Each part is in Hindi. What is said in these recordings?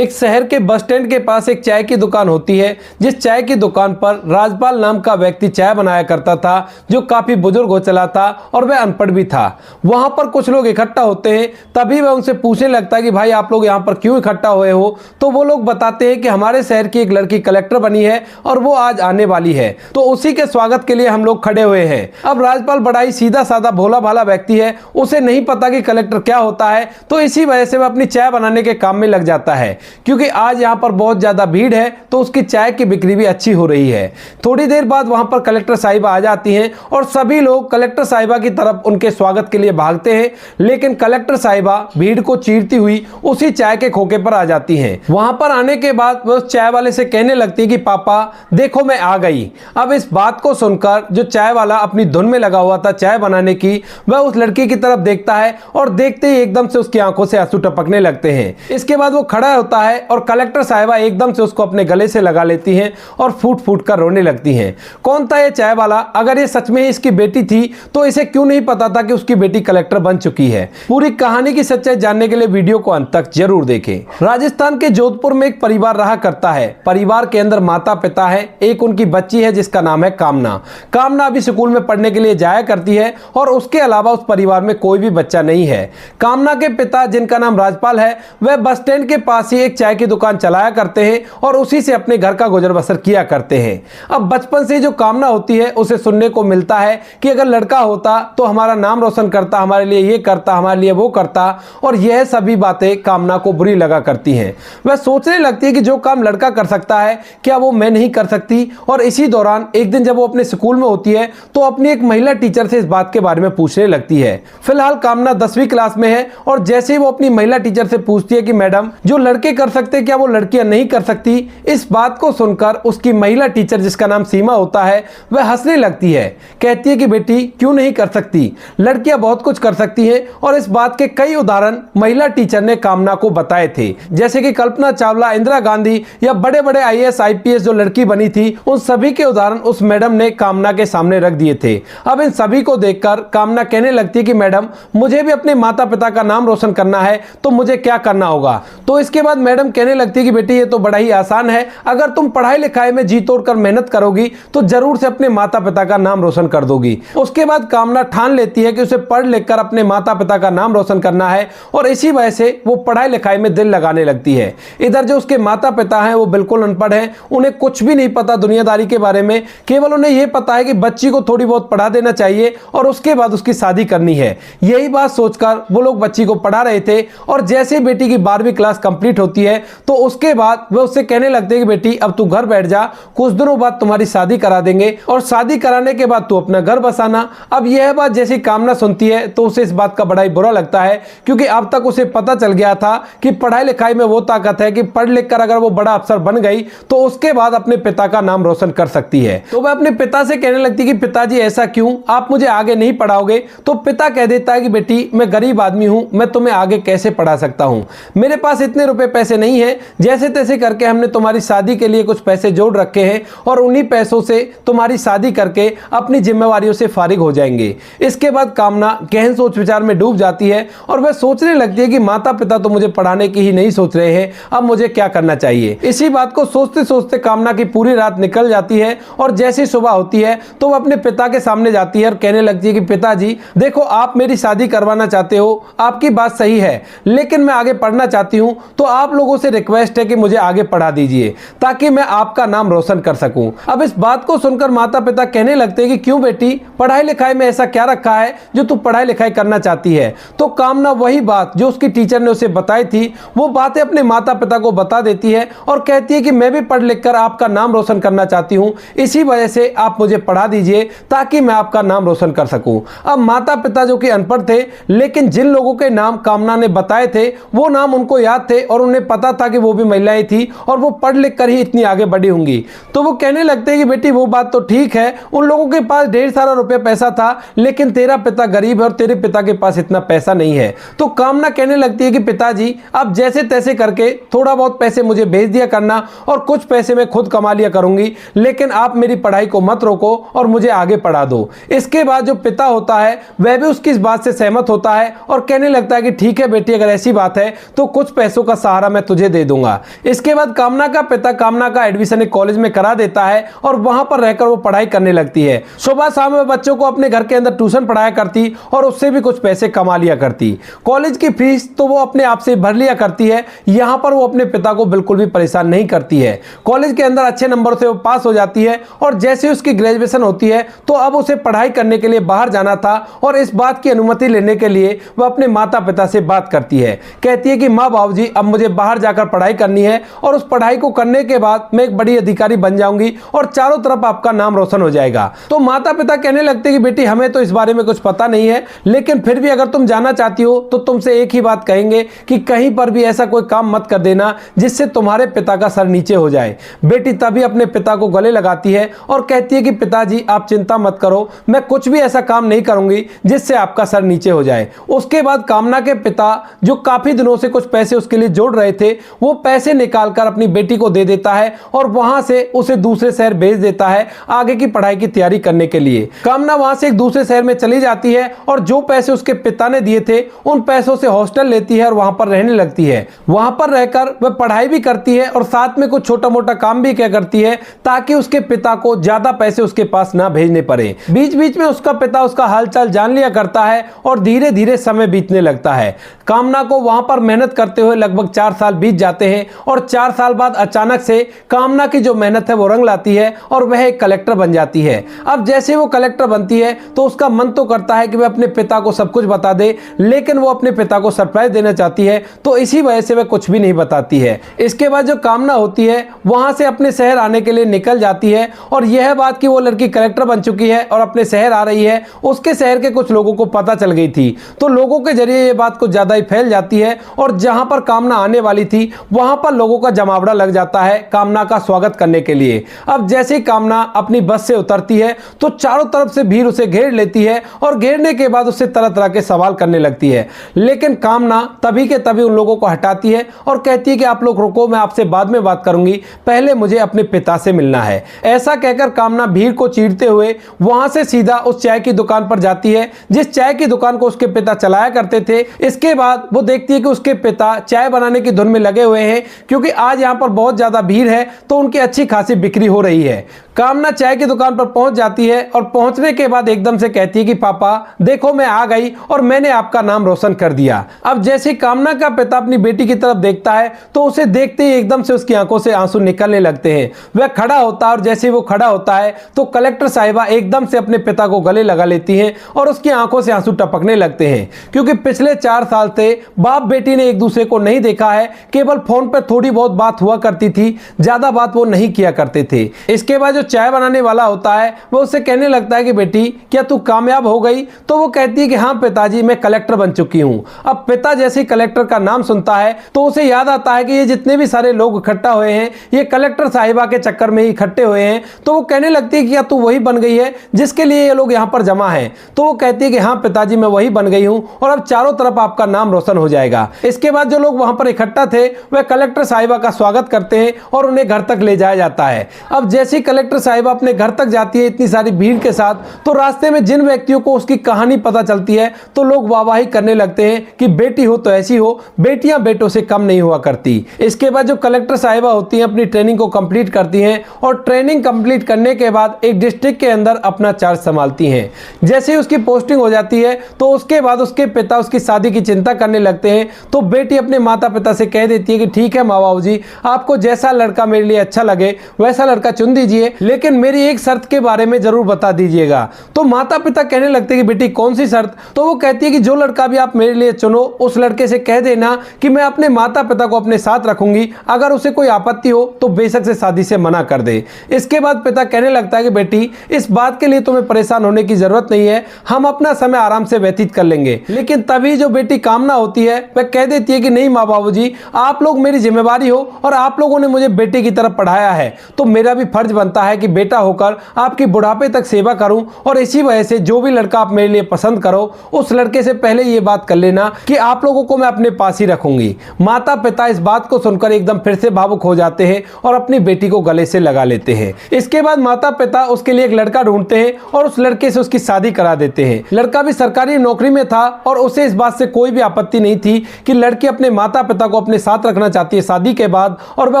एक शहर के बस स्टैंड के पास एक चाय की दुकान होती है, जिस चाय की दुकान पर राजपाल नाम का व्यक्ति चाय बनाया करता था, जो काफी बुजुर्ग हो चला था और वह अनपढ़ भी था। वहां पर कुछ लोग इकट्ठा होते हैं, तभी वह उनसे पूछने लगता है कि भाई आप लोग यहाँ पर क्यों इकट्ठा हुए हो। तो वो लोग बताते हैं कि हमारे शहर की एक लड़की कलेक्टर बनी है और वो आज आने वाली है, तो उसी के स्वागत के लिए हम लोग खड़े हुए हैं। अब राजपाल बड़ा ही सीधा साधा भोला भाला व्यक्ति है, उसे नहीं पता कि कलेक्टर क्या होता है, तो इसी वजह से वह अपनी चाय बनाने के काम में लग जाता है। क्योंकि आज यहाँ पर बहुत ज्यादा भीड़ है, तो उसकी चाय की बिक्री भी अच्छी हो रही है। थोड़ी देर बाद वहां पर कलेक्टर साहिबा आ जाती हैं और सभी लोग कलेक्टर साहिबा की तरफ उनके स्वागत के लिए भागते हैं, लेकिन कलेक्टर साहिबा भीड़ को चीरती हुई उसी चाय के खोखे पर आ जाती हैं। वहां पर आने के बाद वह उस चाय वाले से कहने लगती है कि पापा देखो मैं आ गई। अब इस बात को सुनकर जो चाय वाला अपनी धुन में लगा हुआ था चाय बनाने की, वह उस लड़की की तरफ देखता है और देखते ही एकदम से उसकी आंखों से आंसू टपकने लगते हैं। इसके बाद वो खड़ा होता है और कलेक्टर साहिबा एकदम से उसको अपने गले से लगा लेती हैं और फूट फूट कर रोने लगती हैं। कौन था ये चाय वाला? अगर ये सच में इसकी बेटी थी तो इसे क्यों नहीं पता था कि उसकी बेटी कलेक्टर बन चुकी है? पूरी कहानी की सच्चाई जानने के लिए वीडियो को अंत तक जरूर देखें। राजस्थान के जोधपुर में एक परिवार रहा करता है। परिवार के अंदर माता पिता है, एक उनकी बच्ची है जिसका नाम है कामना। कामना अभी स्कूल में पढ़ने के लिए जाया करती है और उसके अलावा उस परिवार में कोई भी बच्चा नहीं है। कामना के पिता जिनका नाम राजपाल है, वह बस स्टैंड के पास ही एक चाय की दुकान चलाया करते हैं और उसी से अपने घर का गुजर बसर किया करते हैं। अब बचपन से जो कामना होती है उसे सुनने को मिलता है कि अगर लड़का होता तो हमारा नाम रोशन करता, हमारे लिए ये करता, हमारे लिए वो करता, और यह सभी बातें कामना को बुरी लगा करती हैं। वह सोचने लगती है कि जो काम लड़का कर सकता है क्या वो मैं नहीं कर सकती। और इसी दौरान एक दिन जब वो अपने स्कूल में होती है तो अपनी एक महिला टीचर से इस बात के बारे में पूछने लगती है। फिलहाल कामना 10वीं क्लास में है और जैसे ही वो अपनी महिला टीचर से पूछती है कि मैडम जो लड़के कर सकते क्या वो लड़कियां नहीं कर सकती, इस बात को सुनकर उसकी महिला टीचर जिसका नाम सीमा होता है वह हंसने लगती है। कहती है कि बेटी क्यों नहीं कर सकती, लड़कियां बहुत कुछ कर सकती हैं। और इस बात के कई उदाहरण महिला टीचर ने कामना को बताए थे, जैसे कि कल्पना चावला, इंदिरा गांधी या बड़े बड़े IAS IPS जो लड़की बनी थी, उन सभी के उदाहरण उस मैडम ने कामना के सामने रख दिए थे। अब इन सभी को देखकर कामना कहने लगती है कि मैडम मुझे भी अपने माता पिता का नाम रोशन करना है, तो मुझे क्या करना होगा? तो इसके बाद मैडम कहने लगती है कि बेटी ये तो बड़ा ही आसान है, अगर तुम पढ़ाई लिखाई में जी तोड़ कर मेहनत करोगी तो जरूर से अपने माता पिता का नाम रोशन कर दोगी। उसके बाद कामना ठान लेती है कि उसे पढ़ लिख कर अपने माता पिता का नाम रोशन करना है और इसी वजह से वो पढ़ाई लिखाई में दिल लगाने लगती है। इधर जो उसके माता पिता हैं वो बिल्कुल अनपढ़ हैं, उन्हें कुछ भी नहीं पता दुनियादारी के बारे में, केवल उन्हें यह पता है कि बच्ची को थोड़ी बहुत पढ़ा देना चाहिए और उसके बाद उसकी शादी करनी है। यही बात सोचकर वो लोग बच्ची को पढ़ा रहे थे और जैसे ही बेटी की 12वीं क्लास कंप्लीट होती है तो उसके बाद वे उससे कहने लगते हैं कि बेटी अब तू घर बैठ जा, कुछ दिनों बाद तुम्हारी शादी करा देंगे और शादी कराने के बाद तू अपना घर बसाना। अब यह बात जैसी कामना सुनती है तो उसे इस बात का बड़ा ही बुरा लगता है, क्योंकि अब तक उसे पता चल गया था कि पढ़ाई लिखाई में वो ताकत है कि पढ़ लिख कर अगर वो बड़ा अफसर बन गई तो उसके बाद अपने पिता का नाम रोशन कर सकती है। तो वह अपने पिता से कहने लगती कि पिताजी ऐसा क्यों, आप मुझे आगे नहीं पढ़ाओगे? तो पिता कह देता है कि बेटी मैं गरीब आदमी हूं, मैं तुम्हें आगे कैसे पढ़ा सकता हूं, मेरे पास इतने रुपए पैसे नहीं है, जैसे तैसे करके हमने तुम्हारी शादी के लिए कुछ पैसे जोड़ रखे हैं और उन्हीं पैसों से तुम्हारी शादी करके अपनी जिम्मेवारियों से फारिग हो जाएंगे। इसके बाद कामना गहन सोच विचार में डूब जाती है और वह सोचने लगती है कि माता पिता तो मुझे पढ़ाने की ही नहीं सोच रहे हैं, अब मुझे क्या करना चाहिए। इसी बात को सोचते सोचते कामना की पूरी रात निकल जाती है और जैसी सुबह होती है तो वह अपने पिता के सामने जाती है और कहने लगती है कि पिताजी देखो आप मेरी शादी करवाना चाहते हो, आपकी बात सही है, लेकिन मैं आगे पढ़ना चाहती हूं, तो आप लोगों से रिक्वेस्ट है कि मुझे आगे पढ़ा दीजिए ताकि मैं आपका नाम रोशन कर सकूं। अब इस बात को सुनकर माता पिता कहने लगते हैं कि क्यों बेटी, पढ़ाई लिखाई में ऐसा क्या रखा है जो तू पढ़ाई लिखाई करना चाहती है? तो कामना वही बात जो उसकी टीचर ने उसे बताई थी वो बातें अपने माता पिता को बता देती है और कहती है कि मैं भी पढ़ लिख कर आपका नाम रोशन करना चाहती हूं, इसी वजह से आप मुझे पढ़ा दीजिए ताकि मैं आपका नाम रोशन कर सकूं। अब माता पिता जो कि अनपढ़ थे, लेकिन जिन लोगों के नाम कामना ने बताए थे वो नाम उनको याद थे और उन्हें पता था कि वो भी महिलाएं थी और वो पढ़ लिख कर ही इतनी आगे बढ़ी होंगी। तो वो कहने लगते हैं कि बेटी वो बात तो ठीक है, उन लोगों के पास ढेर सारा रुपया पैसा था, लेकिन तेरा पिता गरीब है और तेरे पिता के पास इतना पैसा नहीं है। तो कामना कहने लगती है कि पिताजी आप जैसे तैसे करके थोड़ा बहुत पैसे मुझे भेज दिया करना और कुछ पैसे मैं खुद कमा लिया करूंगी, लेकिन आप मेरी पढ़ाई को मत रोको और मुझे आगे पढ़ा दो। इसके बाद जो पिता होता है वह भी उसकी इस बात से सहमत होता है और कहने लगता है कि ठीक है बेटी, अगर ऐसी बात है तो कुछ पैसों का सहारा भाड़ा मैं तुझे दे दूंगा। इसके बाद कामना का पिता कामना का एडमिशन एक कॉलेज में करा देता है और वहां पर रहकर वो पढ़ाई करने लगती है। सुबह शाम में बच्चों को अपने घर के अंदर ट्यूशन पढ़ाया करती और उससे भी कुछ पैसे कमा लिया करती। कॉलेज की फीस तो वो अपने आप से भर लिया करती है। यहां पर वो अपने पिता को बिल्कुल भी परेशान नहीं करती है। कॉलेज के अंदर अच्छे नंबर से वो पास हो जाती है और जैसे उसकी ग्रेजुएशन होती है तो अब उसे पढ़ाई करने के लिए बाहर जाना था और इस बात की अनुमति लेने के लिए वह अपने माता पिता से बात करती है। कहती है कि माँ बाबूजी, अब मुझे बाहर जाकर पढ़ाई करनी है और उस पढ़ाई को करने के बाद मैं एक बड़ी अधिकारी बन जाऊंगी और चारों तरफ आपका नाम रोशन हो जाएगा। तो माता पिता कहने लगते कि बेटी हमें तो इस बारे में कुछ पता नहीं है, लेकिन फिर भी अगर तुम जाना चाहती हो तो तुमसे एक ही बात कहेंगे कि कहीं पर भी ऐसा कोई काम मत कर देना जिससे तुम्हारे पिता का सर नीचे हो जाए। बेटी तभी अपने पिता को गले लगाती है और कहती है कि पिताजी आप चिंता मत करो, मैं कुछ भी ऐसा काम नहीं करूंगी जिससे आपका सर नीचे हो जाए। उसके बाद कामना के पिता जो काफी दिनों से कुछ पैसे उसके लिए जोड़ रहे थे वो पैसे निकालकर अपनी बेटी को दे देता है और वहां से उसे दूसरे शहर भेज देता है आगे की पढ़ाई की तैयारी करने के लिए। कामना वहां से एक दूसरे शहर में चली जाती है और जो पैसे उसके पिता ने दिए थे उन पैसों से हॉस्टल लेती है और वहां पर रहने लगती है। वहां पर रहकर वह पढ़ाई भी करती है और साथ में कुछ छोटा मोटा काम भी क्या करती है ताकि उसके पिता को ज्यादा पैसे उसके पास ना भेजने पड़े। बीच बीच में उसका पिता उसका हालचाल जान लिया करता है और धीरे धीरे समय बीतने लगता है। कामना को वहां पर मेहनत करते हुए लगभग 4 साल बीत जाते हैं और 4 साल बाद अचानक से कामना की जो मेहनत है वो रंग लाती है और वह एक कलेक्टर बन जाती है। अब जैसे वो कलेक्टर बनती है तो उसका मन तो करता है कि वह अपने पिता को सब कुछ बता दे, लेकिन वो अपने पिता को सरप्राइज देना चाहती है तो इसी वजह से वह कुछ भी नहीं बताती है। इसके बाद जो कामना होती है वहां से अपने शहर आने के लिए निकल जाती है और यह बात कि वो लड़की कलेक्टर बन चुकी है और अपने शहर आ रही है उसके शहर के कुछ लोगों को पता चल गई थी। तो लोगों के जरिए ये बात कुछ ज्यादा ही फैल जाती है और जहां पर कामना आने वाली थी वहां पर लोगों का जमावड़ा लग जाता है कामना का स्वागत करने के लिए। अब जैसे ही कामना अपनी बस से उतरती है तो चारों तरफ से भीड़ उसे घेर लेती है और घेरने के बाद उससे तरह तरह के सवाल करने लगती है, लेकिन कामना तभी के तभी उन लोगों को हटाती है और कहती है कि आप लोग रुको, मैं आपसे बाद में बात करूंगी, पहले मुझे अपने पिता से मिलना है। ऐसा कहकर कामना भीड़ को चीरते हुए वहां से सीधा उस चाय की दुकान पर जाती है जिस चाय की दुकान को उसके पिता चलाया करते थे। इसके बाद वो देखती है कि उसके पिता चाय बनाने की धुन में लगे हुए हैं क्योंकि आज यहां पर बहुत ज्यादा भीड़ है तो उनकी अच्छी खासी बिक्री हो रही है। कामना चाय की दुकान पर पहुंच जाती है और पहुंचने के बाद एकदम से कहती है कि पापा देखो मैं आ गई और मैंने आपका नाम रोशन कर दिया। अब जैसे कामना का पिता अपनी बेटी की तरफ देखता है तो उसे देखते ही एकदम से उसकी आंखों से आंसू निकलने लगते हैं। वह खड़ा होता है और जैसे वो खड़ा होता है तो कलेक्टर साहिबा एकदम से अपने पिता को गले लगा लेती हैं और उसकी आंखों से आंसू टपकने लगते हैं क्योंकि पिछले 4 साल से बाप बेटी ने एक दूसरे को नहीं देखा है, केवल फोन पर थोड़ी बहुत बात हुआ करती थी, ज्यादा बात वो नहीं किया करते थे। इसके बाद जो चाय बनाने वाला होता है वो उससे कहने लगता है कि बेटी क्या तू कामयाब हो गई? तो वो कहती है कि हाँ पिताजी मैं कलेक्टर बन चुकी हूँ। अब पिता जैसे कलेक्टर का नाम सुनता है तो उसे याद आता है कि ये जितने भी सारे लोग इकट्ठा हुए हैं ये कलेक्टर साहिबा के चक्कर में ही इकट्ठे हुए हैं। तो वो कहने लगती है कि क्या तू वही बन गई है जिसके लिए ये लोग यहाँ पर जमा है? तो वो कहती है कि हाँ पिताजी मैं वही बन गई हूँ और अब चारों तरफ आपका नाम रोशन हो जाएगा। इसके बाद जो लोग वहां पर इकट्ठा थे वह कलेक्टर साहिबा का स्वागत करते हैं और उन्हें घर तक ले जाया जाता है। अब जैसे ही कलेक्टर साहिबा अपने घर तक जाती है इतनी सारी भीड़ के साथ तो रास्ते में जिन व्यक्तियों को उसकी कहानी पता चलती है तो लोग वाहवाही करने लगते हैं कि बेटी हो तो ऐसी हो, बेटियां बेटों से कम नहीं हुआ करती। इसके बाद जो कलेक्टर साहिबा होती हैं अपनी ट्रेनिंग को कंप्लीट करती हैं और ट्रेनिंग कंप्लीट करने के बाद एक डिस्ट्रिक्ट के अंदर अपना चार्ज संभालती हैं। जैसे ही उसकी पोस्टिंग हो जाती है तो उसके बाद उसके पिता उसकी शादी की चिंता करने लगते हैं तो बेटी अपने माता पिता से कह देती है कि ठीक है माँ बाबू जी, आपको जैसा लड़का मेरे लिए अच्छा लगे वैसा लड़का चुन दीजिए, लेकिन मेरी एक शर्त के बारे में जरूर बता दीजिएगा। तो माता पिता कहने लगते हैं कि बेटी कौन सी शर्त? तो वो कहती है कि जो लड़का भी आप मेरे लिए चुनो उस लड़के से कह देना कि मैं अपने माता पिता को अपने साथ रखूंगी, अगर उसे कोई आपत्ति हो तो बेशक से शादी से मना कर दे। इसके बाद पिता कहने लगता है कि बेटी इस बात के लिए तुम्हें परेशान होने की जरूरत नहीं है, हम अपना समय आराम से व्यतीत कर लेंगे। लेकिन तभी जो बेटी कामना होती है वह कह देती है कि नहीं माँ बाबू जी, आप लोग मेरी जिम्मेवारी हो और आप लोगों ने मुझे बेटे की तरफ पढ़ाया है तो मेरा भी फर्ज बनता है है कि बेटा होकर आपकी बुढ़ापे तक सेवा करूं, और इसी वजह से जो भी लड़का आप मेरे लिए पसंद करो उस लड़के से पहले ये बात कर लेना कि आप लोगों को मैं अपने पास ही रखूंगी। माता पिता इस बात को सुनकर एकदम फिर से भावुक हो जाते हैं और अपनी बेटी को गले से लगा लेते हैं। इसके बाद माता पिता उसके लिए एक लड़का ढूंढते हैं और उस लड़के से उसकी शादी करा देते हैं। लड़का भी सरकारी नौकरी में था और उसे इस बात से कोई भी आपत्ति नहीं थी कि लड़की अपने माता पिता को अपने साथ रखना चाहती है शादी के बाद, और वह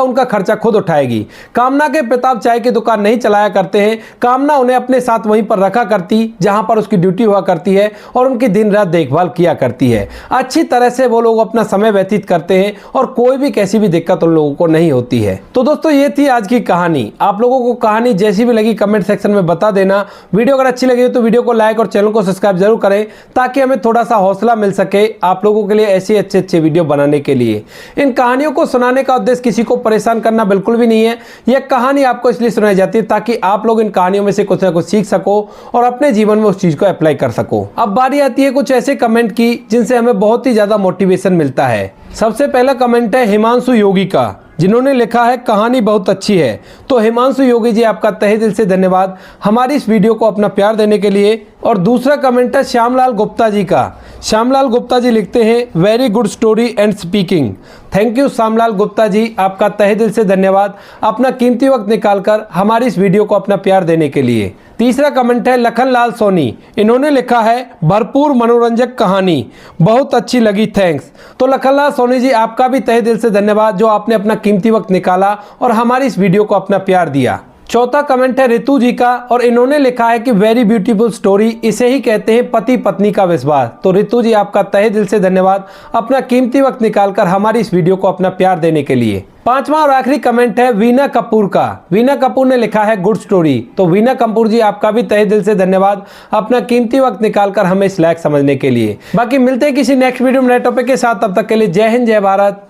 उनका खर्चा खुद उठाएगी। कामना के पिता चाय की दुकान नहीं चलाया करते हैं। कामना उन्हें अपने साथ वहीं पर रखा करती जहां पर उसकी ड्यूटी हुआ करती है और उनकी दिन रात देखभाल किया करती है। अच्छी तरह से वो लोग अपना समय व्यतीत करते हैं और कोई भी कैसी भी दिक्कत उन लोगों को नहीं होती है। तो दोस्तों ये थी आज की कहानी। आप लोगों को कहानी जैसी भी लगी कमेंट सेक्शन में बता देना। वीडियो अगर अच्छी लगी तो वीडियो को लाइक और चैनल को सब्सक्राइब जरूर करें ताकि हमें थोड़ा सा हौसला मिल सके आप लोगों के लिए ऐसे अच्छे वीडियो बनाने के लिए। इन कहानियों को सुनाने का उद्देश्य किसी को परेशान करना बिल्कुल भी नहीं है। यह कहानी आपको इसलिए सुनाई जाती है ताकि आप लोग इन कहानियों में से कुछ ना कुछ सीख सको और अपने जीवन में उस चीज को अप्लाई कर सको। अब बारी आती है कुछ ऐसे कमेंट की जिनसे हमें बहुत ही ज्यादा मोटिवेशन मिलता है। सबसे पहला कमेंट है हिमांशु योगी का, जिन्होंने लिखा है कहानी बहुत अच्छी है। तो हिमांशु योगी जी आपका तहे दिल से धन्यवाद हमारी इस वीडियो को अपना प्यार देने के लिए। और दूसरा कमेंट है श्यामलाल गुप्ता जी का। श्यामलाल गुप्ता जी लिखते हैं very good story and speaking. Thank you Shyamlal Gupta ji, आपका तहे दिल से धन्यवाद अपना कीमती वक्त निकालकर हमारी इस वीडियो को अपना प्यार देने के लिए। तीसरा कमेंट है लखनलाल सोनी, इन्होंने लिखा है भरपूर मनोरंजक कहानी बहुत अच्छी लगी, थैंक्स। तो लखनलाल सोनी जी आपका भी तहे दिल से धन्यवाद जो आपने अपना कीमती वक्त निकाला और हमारी इस वीडियो को अपना प्यार दिया। चौथा कमेंट है ऋतु जी का और इन्होंने लिखा है कि वेरी ब्यूटीफुल स्टोरी, इसे ही कहते हैं पति पत्नी का विश्वास। तो ऋतु जी आपका तहे दिल से धन्यवाद अपना कीमती वक्त निकालकर हमारी इस वीडियो को अपना प्यार देने के लिए। पांचवा और आखिरी कमेंट है वीना कपूर का। वीना कपूर ने लिखा है गुड स्टोरी। तो वीना कपूर जी आपका भी तहे दिल से धन्यवाद अपना कीमती वक्त निकालकर हमें इस लायक समझने के लिए। बाकी मिलते हैं किसी नेक्स्ट वीडियो में नए टॉपिक के साथ, तब तक के लिए जय हिंद, जय भारत,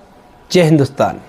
जय हिंदुस्तान।